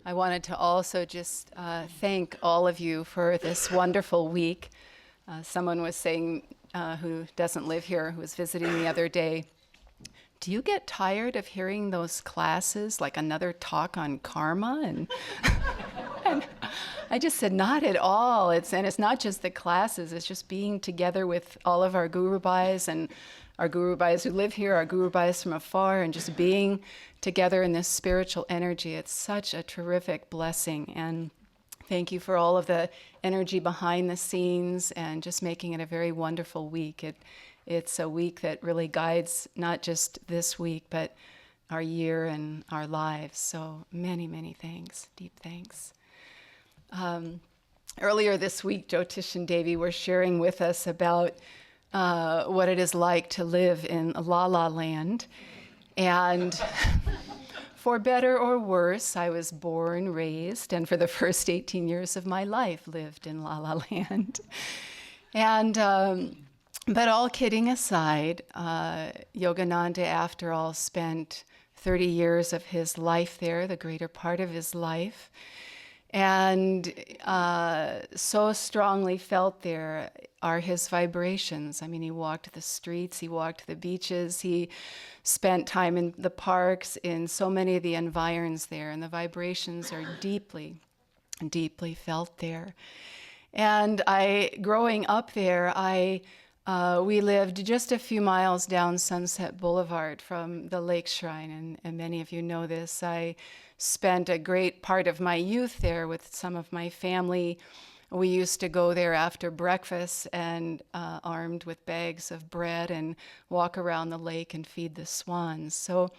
I wanted to also just thank all of you for this wonderful week. Someone was saying, who doesn't live here, who was visiting the other day, do you get tired of hearing those classes, like another talk on karma? And I just said, not at all. And it's not just the classes, it's just being together with all of our Guru Bhais and our Guru Bhais who live here, our Guru Bhais from afar, and just being together in this spiritual energy. It's such a terrific blessing. And thank you for all of the energy behind the scenes and just making it a very wonderful week. It's a week that really guides not just this week, but our year and our lives. So many, many thanks, deep thanks. Earlier this week, Jyotish and Devi were sharing with us about what it is like to live in La La Land. And for better or worse, I was born, raised, and for the first 18 years of my life lived in La La Land. And but all kidding aside, Yogananda, after all, spent 30 years of his life there, the greater part of his life, and so strongly felt there are his vibrations. I mean, he walked the streets, he walked the beaches, he spent time in the parks, in so many of the environs there, and the vibrations are deeply, deeply felt there. And growing up there, we lived just a few miles down Sunset Boulevard from the Lake Shrine, and many of you know this. I spent a great part of my youth there with some of my family. We used to go there after breakfast and armed with bags of bread and walk around the lake and feed the swans. So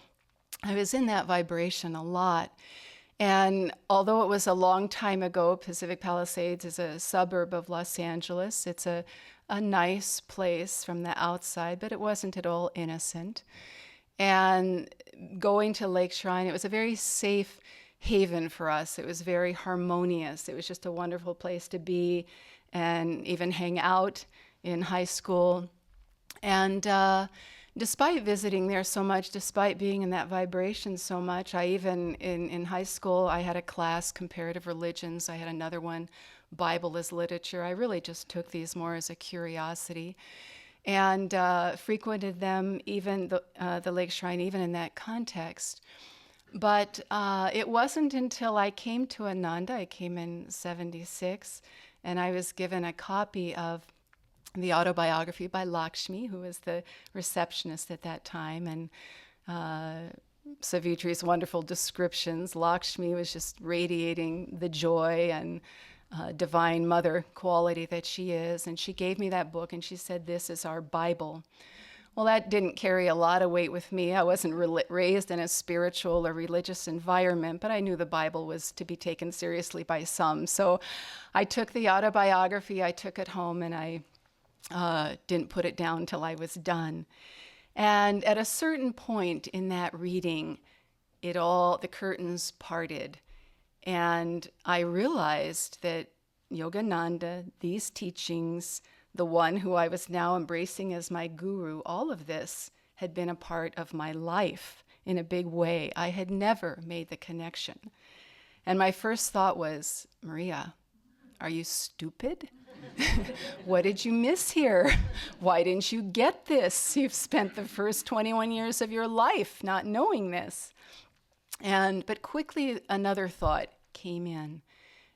I was in that vibration a lot. And although it was a long time ago, Pacific Palisades is a suburb of Los Angeles. It's a nice place from the outside, but it wasn't at all innocent. And going to Lake Shrine, it was a very safe haven for us. It was very harmonious. It was just a wonderful place to be and even hang out in high school. And despite visiting there so much, despite being in that vibration so much, I even, in high school, I had a class, comparative religions. I had another one, Bible as literature. I really just took these more as a curiosity and frequented them, even the Lake Shrine, even in that context. But it wasn't until I came to Ananda, I came in 76, and I was given a copy of the autobiography by Lakshmi, who was the receptionist at that time, and Savitri's wonderful descriptions. Lakshmi was just radiating the joy and divine mother quality that she is, and she gave me that book and she said, "This is our Bible." Well, that didn't carry a lot of weight with me. I wasn't raised in a spiritual or religious environment, but I knew the Bible was to be taken seriously by some. So I took the autobiography, I took it home, and I didn't put it down till I was done. And at a certain point in that reading, the curtains parted. And I realized that Yogananda, these teachings, the one who I was now embracing as my guru, all of this had been a part of my life in a big way. I had never made the connection. And my first thought was, Maria, are you stupid? What did you miss here? Why didn't you get this? You've spent the first 21 years of your life not knowing this. But quickly another thought came in,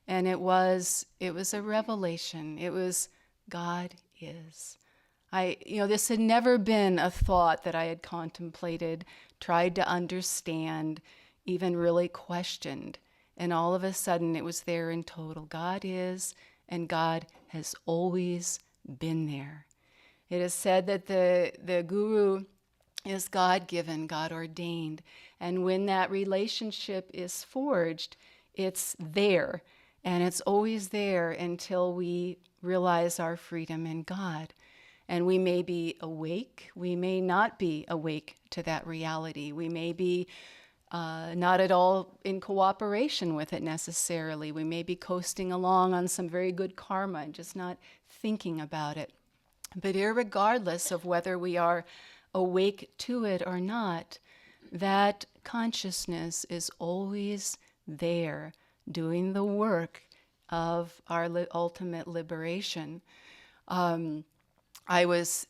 and it was a revelation. It was, God is. This had never been a thought that I had contemplated, tried to understand, even really questioned. And all of a sudden it was there in total. God is, and God has always been there. It is said that the guru is God-given, God-ordained. And when that relationship is forged, it's there. And it's always there until we realize our freedom in God. And we may be awake, we may not be awake to that reality. We may be not at all in cooperation with it necessarily. We may be coasting along on some very good karma and just not thinking about it. But irregardless of whether we are awake to it or not, that consciousness is always there doing the work of our ultimate liberation. I was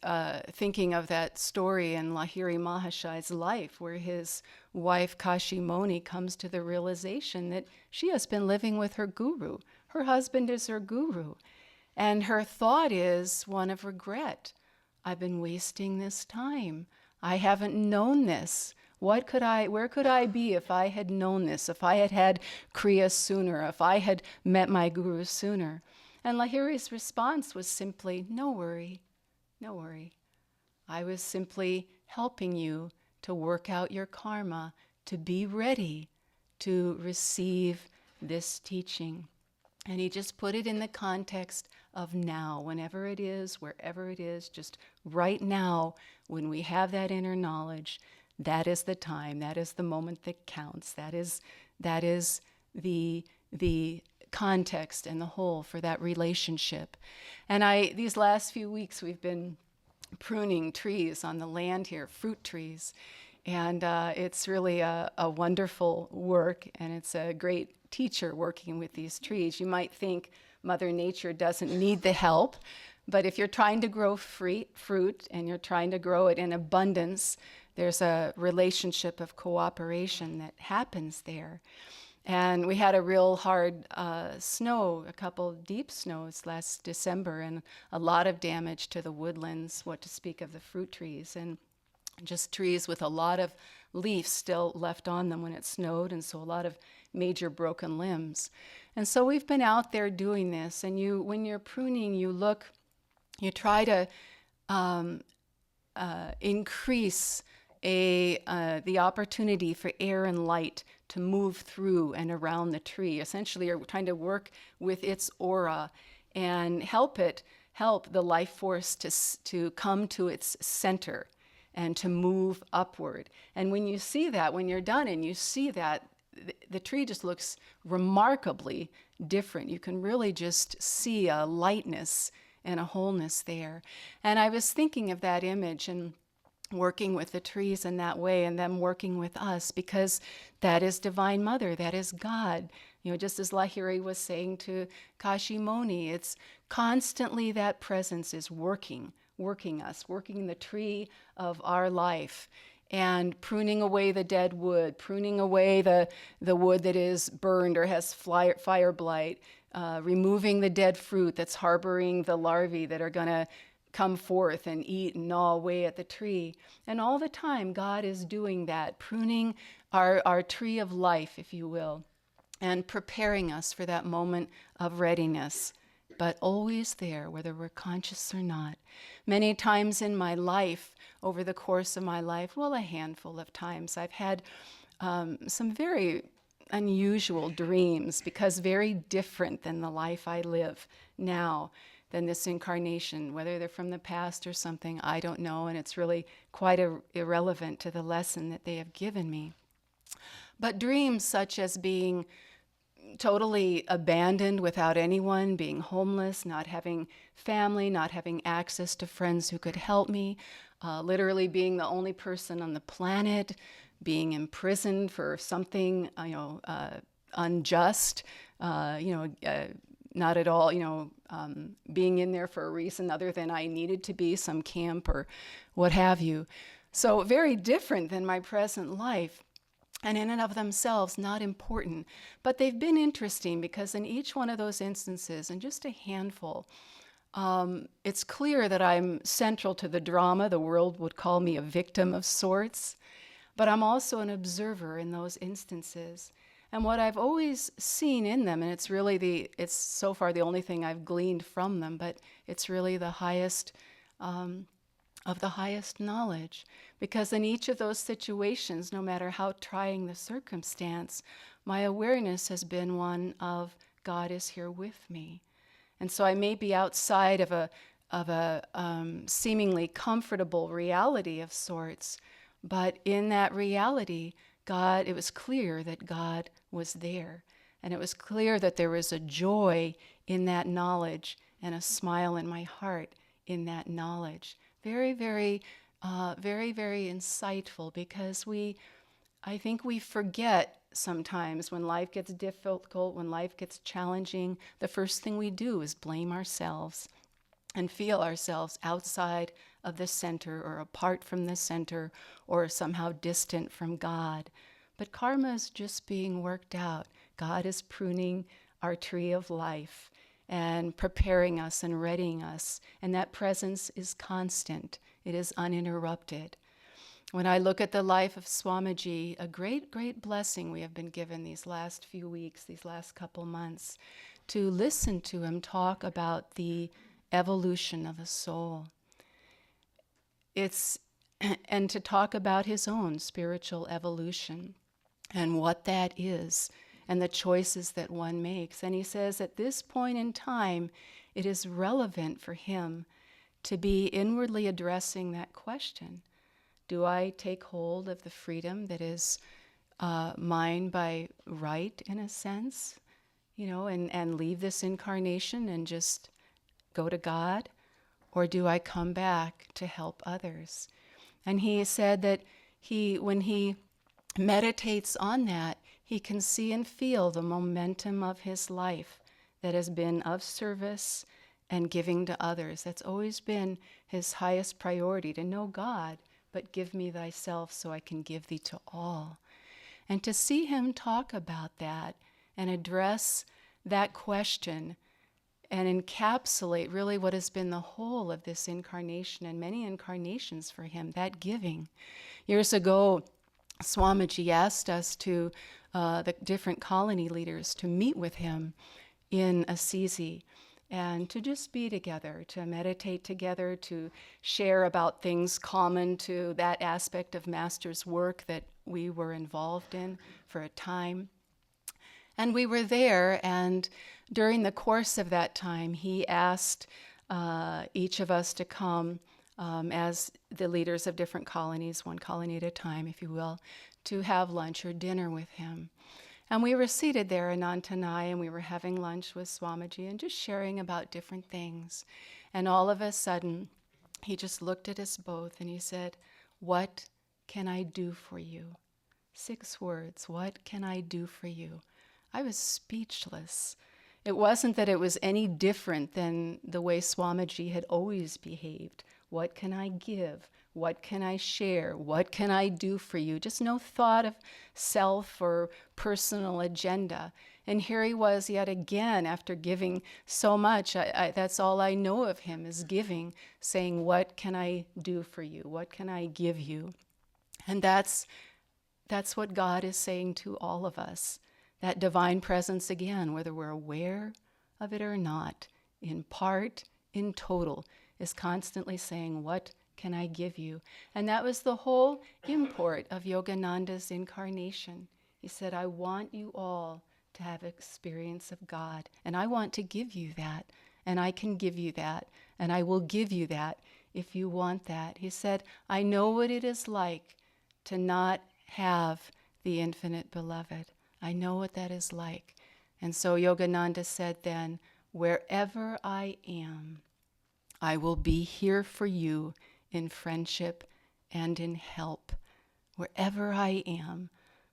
thinking of that story in Lahiri Mahashai's life where his wife Kashi Moni comes to the realization that she has been living with her guru. Her husband is her guru. And her thought is one of regret. I've been wasting this time. I haven't known this. Where could I be if I had known this, if I had had Kriya sooner, if I had met my guru sooner? And Lahiri's response was simply, no worry. No worry. I was simply helping you to work out your karma, to be ready to receive this teaching. And he just put it in the context of now, whenever it is, wherever it is, just right now, when we have that inner knowledge, that is the time, that is the moment that counts, that is the context and the whole for that relationship. And these last few weeks we've been pruning trees on the land here, fruit trees, and it's really a wonderful work, and it's a great teacher working with these trees. You might think Mother Nature doesn't need the help, but if you're trying to grow fruit and you're trying to grow it in abundance, there's a relationship of cooperation that happens there. And we had a real hard snow, a couple deep snows last December, and a lot of damage to the woodlands, what to speak of the fruit trees, and just trees with a lot of leaves still left on them when it snowed, and so a lot of major broken limbs. And so we've been out there doing this, and when you're pruning, you try to increase the opportunity for air and light to move through and around the tree. Essentially, you're trying to work with its aura and help the life force to come to its center and to move upward. And when you see that, when you're done and you see that, the tree just looks remarkably different. You can really just see a lightness and a wholeness there. And I was thinking of that image and working with the trees in that way, and them working with us, because that is Divine Mother, that is God. Just as Lahiri was saying to Kashi Moni, it's constantly that presence is working us, working the tree of our life, and pruning away the dead wood, pruning away the wood that is burned or has fire blight, removing the dead fruit that's harboring the larvae that are going to come forth and eat and gnaw away at the tree. And all the time, God is doing that, pruning our tree of life, if you will, and preparing us for that moment of readiness, but always there, whether we're conscious or not. Many times in my life, over the course of my life, well, a handful of times, I've had some very unusual dreams, because very different than the life I live now, than this incarnation. Whether they're from the past or something, I don't know, and it's really quite irrelevant to the lesson that they have given me. But dreams such as being totally abandoned without anyone, being homeless, not having family, not having access to friends who could help me, literally being the only person on the planet, being imprisoned for something, unjust, not at all, being in there for a reason other than I needed to be, some camp or what have you. So very different than my present life. And in and of themselves, not important. But they've been interesting, because in each one of those instances, and just a handful, it's clear that I'm central to the drama. The world would call me a victim of sorts. But I'm also an observer in those instances. And what I've always seen in them, and it's so far the only thing I've gleaned from them, but it's really the highest of the highest knowledge. Because in each of those situations, no matter how trying the circumstance, my awareness has been one of God is here with me. And so I may be outside of a seemingly comfortable reality of sorts, but in that reality, it was clear that God was there. And it was clear that there was a joy in that knowledge and a smile in my heart in that knowledge. Very, very, very, very insightful, because we I think we forget sometimes when life gets difficult, when life gets challenging, the first thing we do is blame ourselves and feel ourselves outside of the center or apart from the center or somehow distant from God. But karma is just being worked out. God is pruning our tree of life and preparing us and readying us. And that presence is constant. It is uninterrupted. When I look at the life of Swamiji, a great, great blessing we have been given these last few weeks, these last couple months, to listen to him talk about the evolution of a soul. And to talk about his own spiritual evolution and what that is and the choices that one makes. And he says at this point in time, it is relevant for him to be inwardly addressing that question. Do I take hold of the freedom that is mine by right, in a sense, and leave this incarnation and just go to God? Or do I come back to help others? And he said that when he meditates on that, he can see and feel the momentum of his life that has been of service and giving to others. That's always been his highest priority, to know God, but give me thyself so I can give thee to all. And to see him talk about that and address that question and encapsulate really what has been the whole of this incarnation and many incarnations for him, that giving. Years ago, Swamiji asked us the different colony leaders, to meet with him in Assisi and to just be together, to meditate together, to share about things common to that aspect of Master's work that we were involved in for a time. And we were there, and during the course of that time, he asked each of us to come as the leaders of different colonies, one colony at a time, if you will, to have lunch or dinner with him. And we were seated there in Antanai, and we were having lunch with Swamiji and just sharing about different things. And all of a sudden, he just looked at us both and he said, "What can I do for you?" 6 words, "What can I do for you?" I was speechless. It wasn't that it was any different than the way Swamiji had always behaved. What can I give? What can I share? What can I do for you? Just no thought of self or personal agenda. And here he was yet again, after giving so much. That's all I know of him, is giving, saying, what can I do for you? What can I give you? And that's what God is saying to all of us. That divine presence again, whether we're aware of it or not, in part, in total, is constantly saying, what can I give you? And that was the whole import of Yogananda's incarnation. He said, I want you all to have experience of God, and I want to give you that, and I can give you that, and I will give you that if you want that. He said, I know what it is like to not have the infinite beloved. I know what that is like. And so Yogananda said then, wherever I am, I will be here for you in friendship and in help, wherever I am.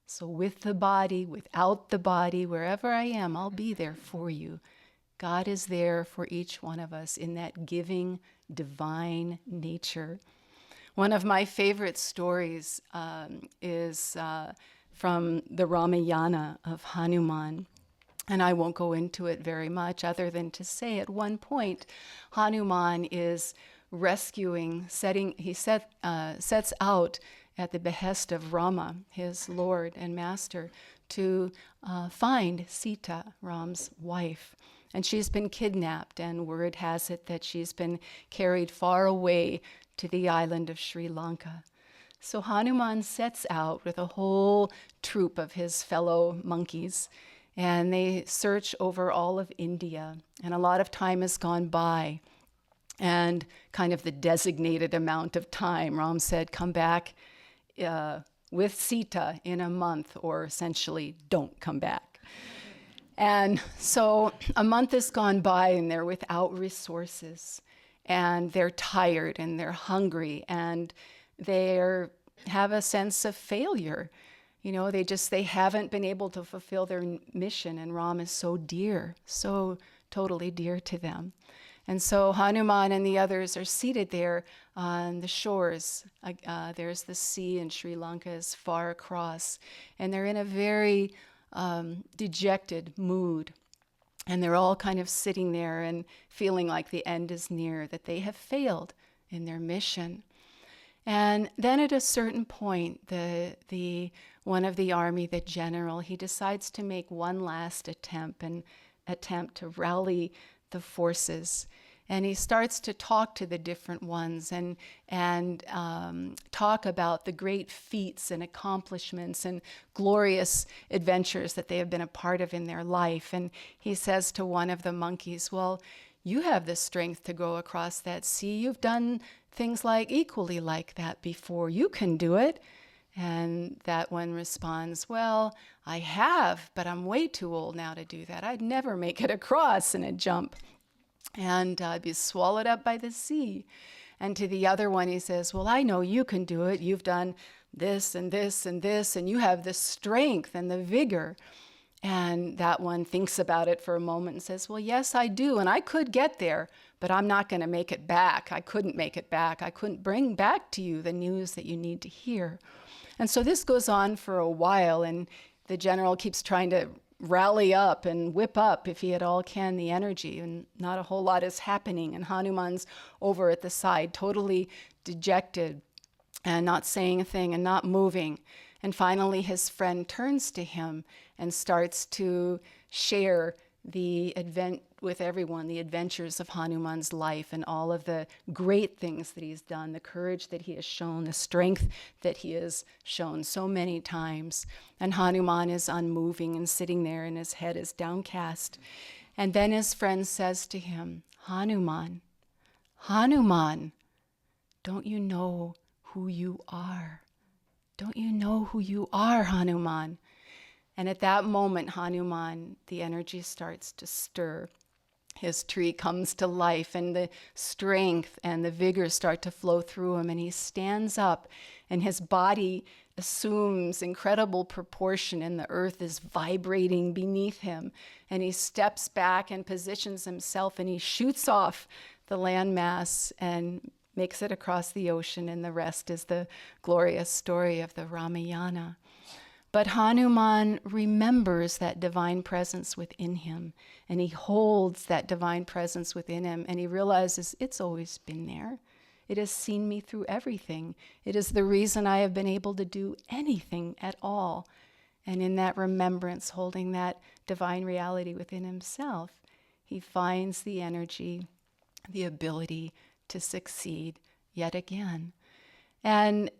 So with the body, without the body, wherever I am, I'll be there for you. God is there for each one of us in that giving, divine nature. One of my favorite stories is from the Ramayana of Hanuman. And I won't go into it very much other than to say at one point, Hanuman is he sets out at the behest of Rama, his lord and master, to find Sita, Ram's wife. And she's been kidnapped, and word has it that she's been carried far away to the island of Sri Lanka. So Hanuman sets out with a whole troop of his fellow monkeys, and they search over all of India. And a lot of time has gone by, and kind of the designated amount of time. Ram said, come back with Sita in a month, or essentially don't come back. And so a month has gone by, and they're without resources, and they're tired, and they're hungry, and they have a sense of failure. They haven't been able to fulfill their mission, and Ram is so dear, so totally dear to them. And so Hanuman and the others are seated there on the shores. There's the sea in Sri Lanka is far across, and they're in a very dejected mood. And they're all kind of sitting there and feeling like the end is near, that they have failed in their mission. And then at a certain point, the one of the army, the general, he decides to make one last attempt to rally the forces. And he starts to talk to the different ones and talk about the great feats and accomplishments and glorious adventures that they have been a part of in their life. And he says to one of the monkeys, well, you have the strength to go across that sea. You've done things equally like that before. You can do it. And that one responds, well, I have, but I'm way too old now to do that. I'd never make it across in a jump. And be swallowed up by the sea. And to the other one, he says, well, I know you can do it. You've done this and this and this, and you have the strength and the vigor. And that one thinks about it for a moment and says, well, yes, I do. And I could get there, but I'm not going to make it back. I couldn't make it back. I couldn't bring back to you the news that you need to hear. And so this goes on for a while, and the general keeps trying to rally up and whip up, if he at all can, the energy, and not a whole lot is happening. And Hanuman's over at the side, totally dejected and not saying a thing and not moving. And finally his friend turns to him and starts to share with everyone the adventures of Hanuman's life and all of the great things that he's done, the courage that he has shown, the strength that he has shown so many times. And Hanuman is unmoving and sitting there, and his head is downcast. And then his friend says to him, Hanuman, Hanuman, don't you know who you are? Don't you know who you are, Hanuman? And at that moment, Hanuman, the energy starts to stir. His tree comes to life, and the strength and the vigor start to flow through him, and he stands up, and his body assumes incredible proportion, and the earth is vibrating beneath him. And he steps back and positions himself, and he shoots off the landmass and makes it across the ocean, and the rest is the glorious story of the Ramayana. But Hanuman remembers that divine presence within him, and he holds that divine presence within him, and he realizes it's always been there. It has seen me through everything. It is the reason I have been able to do anything at all. And in that remembrance, holding that divine reality within himself, he finds the energy, the ability to succeed yet again. And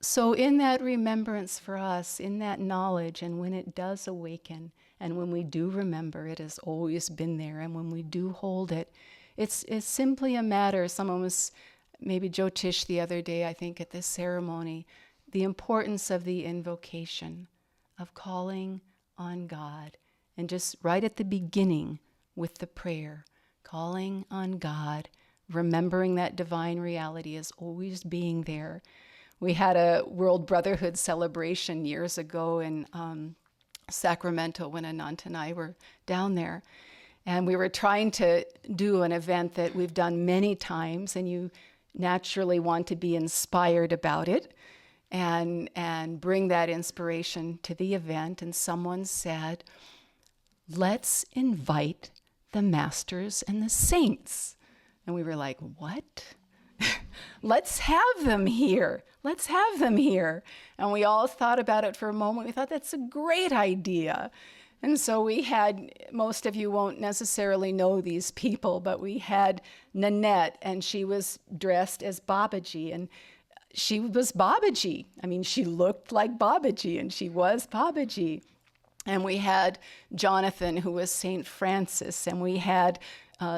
so in that remembrance for us, in that knowledge, and when it does awaken, and when we do remember it has always been there, and when we do hold it, it's simply a matter. Someone was, maybe Jyotish the other day, I think, at this ceremony, the importance of the invocation, of calling on God. And just right at the beginning with the prayer, calling on God, remembering that divine reality as always being there. We had a World Brotherhood celebration years ago in Sacramento when Anant and I were down there. And we were trying to do an event that we've done many times, and you naturally want to be inspired about it and bring that inspiration to the event. And someone said, let's invite the masters and the saints. And we were like, what? Let's have them here. Let's have them here. And we all thought about it for a moment. We thought that's a great idea. And so we had, most of you won't necessarily know these people, but we had Nanette, and she was dressed as Babaji. And she was Babaji. I mean, she looked like Babaji, and she was Babaji. And we had Jonathan, who was St. Francis, and we had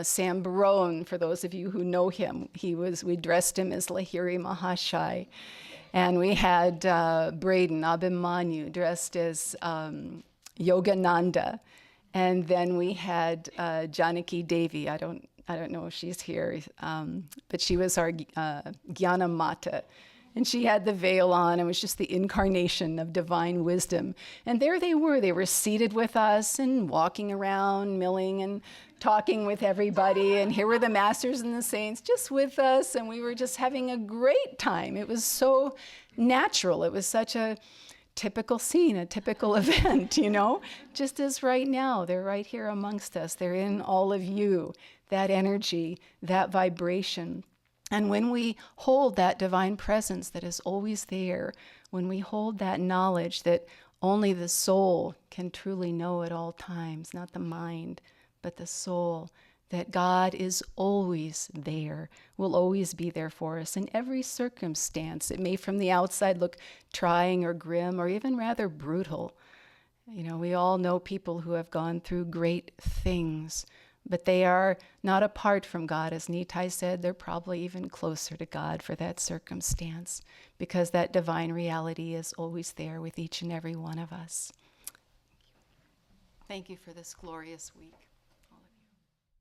Sam Barone, for those of you who know him. We dressed him as Lahiri Mahashai. And we had Braden Abhimanyu dressed as Yogananda. And then we had Janaki Devi. I don't know if she's here, but she was our Jnana Mata. And she had the veil on and was just the incarnation of divine wisdom. And there they were seated with us and walking around, milling and talking with everybody. And here were the masters and the saints just with us. And we were just having a great time. It was so natural. It was such a typical scene, a typical event, just as right now, they're right here amongst us. They're in all of you, that energy, that vibration. And when we hold that divine presence that is always there, when we hold that knowledge that only the soul can truly know at all times, not the mind, but the soul, that God is always there, will always be there for us in every circumstance. It may from the outside look trying or grim or even rather brutal. We all know people who have gone through great things, but they are not apart from God. As Nitai said, they're probably even closer to God for that circumstance, because that divine reality is always there with each and every one of us. Thank you for this glorious week.